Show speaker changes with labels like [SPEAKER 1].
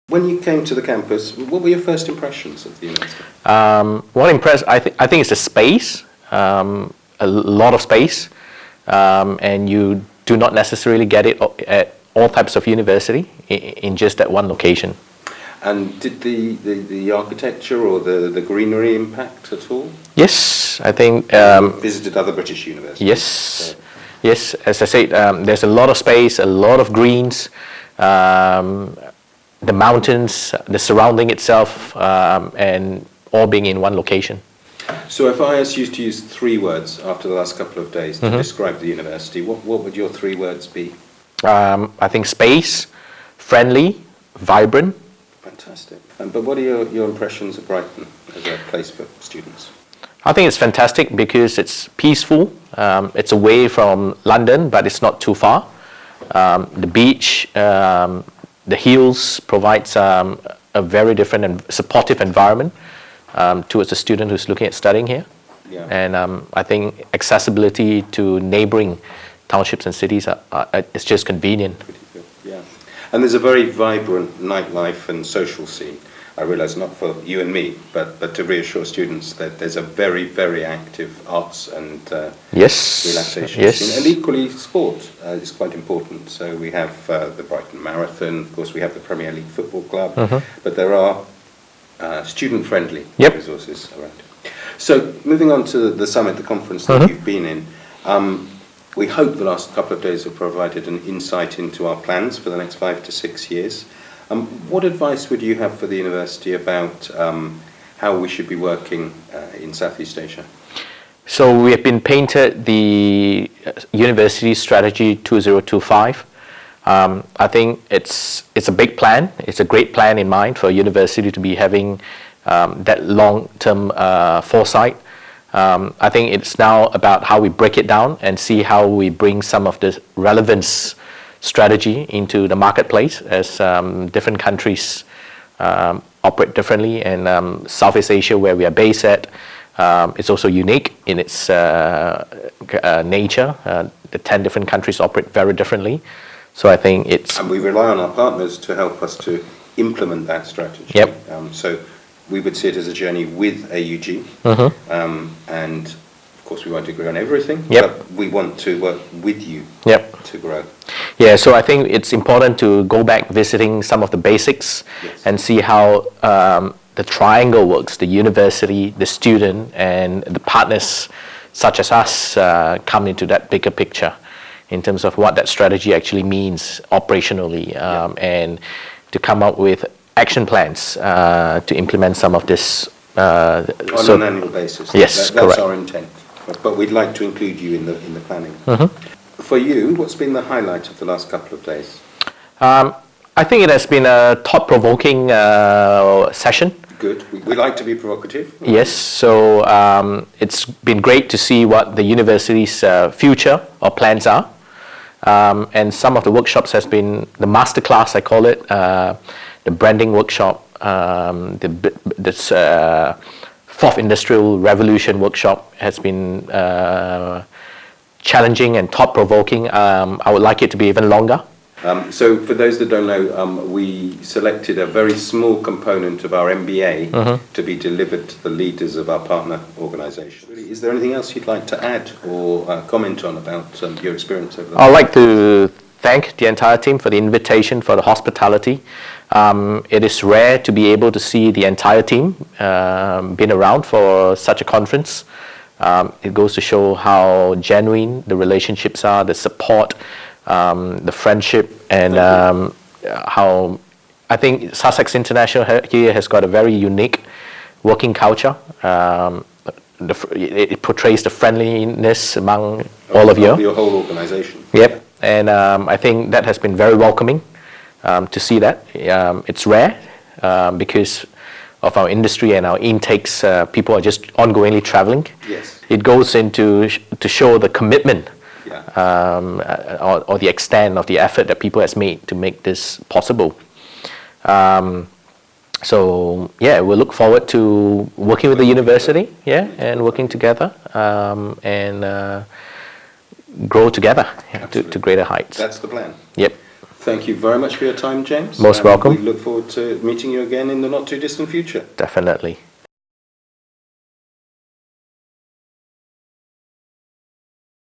[SPEAKER 1] When you came to the campus, what were your first impressions of the university?
[SPEAKER 2] I think it's the space, a lot of space, and you do not necessarily get it at all types of university in just that one location.
[SPEAKER 1] And did the architecture or the greenery impact at all?
[SPEAKER 2] Yes, I think...
[SPEAKER 1] visited other British universities?
[SPEAKER 2] Yes,
[SPEAKER 1] so.
[SPEAKER 2] Yes. As I said, there's a lot of space, a lot of greens, the mountains, the surrounding itself, and all being in one location.
[SPEAKER 1] So if I asked you to use 3 words after the last couple of days to describe the university, what would your 3 words be?
[SPEAKER 2] I think space, friendly, vibrant.
[SPEAKER 1] Fantastic. But what are your impressions of Brighton as a place for students?
[SPEAKER 2] I think it's fantastic because it's peaceful. It's away from London, but it's not too far. The beach, the hills provides a very different and supportive environment towards a student who's looking at studying here.
[SPEAKER 1] Yeah.
[SPEAKER 2] And I think accessibility to neighboring townships and cities is just convenient.
[SPEAKER 1] Pretty good, yeah. And there's a very vibrant nightlife and social scene. I realise not for you and me, but to reassure students that there's a very, very active arts and relaxation scene. And equally, sport is quite important. So we have the Brighton Marathon, of course we have the Premier League Football Club, but there are student-friendly resources around. So moving on to the summit, the conference that you've been in, we hope the last couple of days have provided an insight into our plans for the next 5 to 6 years. What advice would you have for the university about how we should be working in Southeast Asia?
[SPEAKER 2] So we have been painted the University Strategy 2025. I think it's a big plan. It's a great plan in mind for a university to be having that long-term foresight. I think it's now about how we break it down and see how we bring some of the relevance strategy into the marketplace as different countries operate differently, and Southeast Asia, where we are based at, is also unique in its nature. The 10 different countries operate very differently, so I think it's...
[SPEAKER 1] And we rely on our partners to help us to implement that strategy.
[SPEAKER 2] Yep.
[SPEAKER 1] So we would see it as a journey with AUG, and of course we won't agree on everything, but we want to work with you to grow.
[SPEAKER 2] Yeah, so I think it's important to go back visiting some of the basics and see how the triangle works, the university, the student, and the partners such as us come into that bigger picture in terms of what that strategy actually means operationally, and to come up with action plans to implement some of this.
[SPEAKER 1] On an annual basis.
[SPEAKER 2] Yes,
[SPEAKER 1] that's
[SPEAKER 2] correct.
[SPEAKER 1] our intent. But we'd like to include you in the planning. For you, what's been the highlight of the last couple of days?
[SPEAKER 2] I think it has been a thought-provoking session.
[SPEAKER 1] Good. We like to be provocative.
[SPEAKER 2] Yes, so it's been great to see what the university's future or plans are. And some of the workshops has been the masterclass, I call it, the branding workshop, this Fourth Industrial Revolution workshop has been challenging and thought-provoking. I would like it to be even longer.
[SPEAKER 1] So for those that don't know, we selected a very small component of our MBA to be delivered to the leaders of our partner organisations. Is there anything else you'd like to add or comment on about your experience over there?
[SPEAKER 2] I'd like to thank the entire team for the invitation, for the hospitality. It is rare to be able to see the entire team been around for such a conference. It goes to show how genuine the relationships are, the support, the friendship, and how I think Sussex International here has got a very unique working culture. It portrays the friendliness among all of you.
[SPEAKER 1] Your whole organisation.
[SPEAKER 2] Yep, and I think that has been very welcoming to see that. It's rare because of our industry and our intakes. People are just ongoingly traveling.
[SPEAKER 1] Yes.
[SPEAKER 2] It goes into to show the commitment or the extent of the effort that people has made to make this possible. So yeah, we look forward to working with the university, and working together and grow together to greater heights.
[SPEAKER 1] That's the plan.
[SPEAKER 2] Yep.
[SPEAKER 1] Thank you very much for your time, James.
[SPEAKER 2] Most welcome.
[SPEAKER 1] We look forward to meeting you again in the not too distant future.
[SPEAKER 2] Definitely.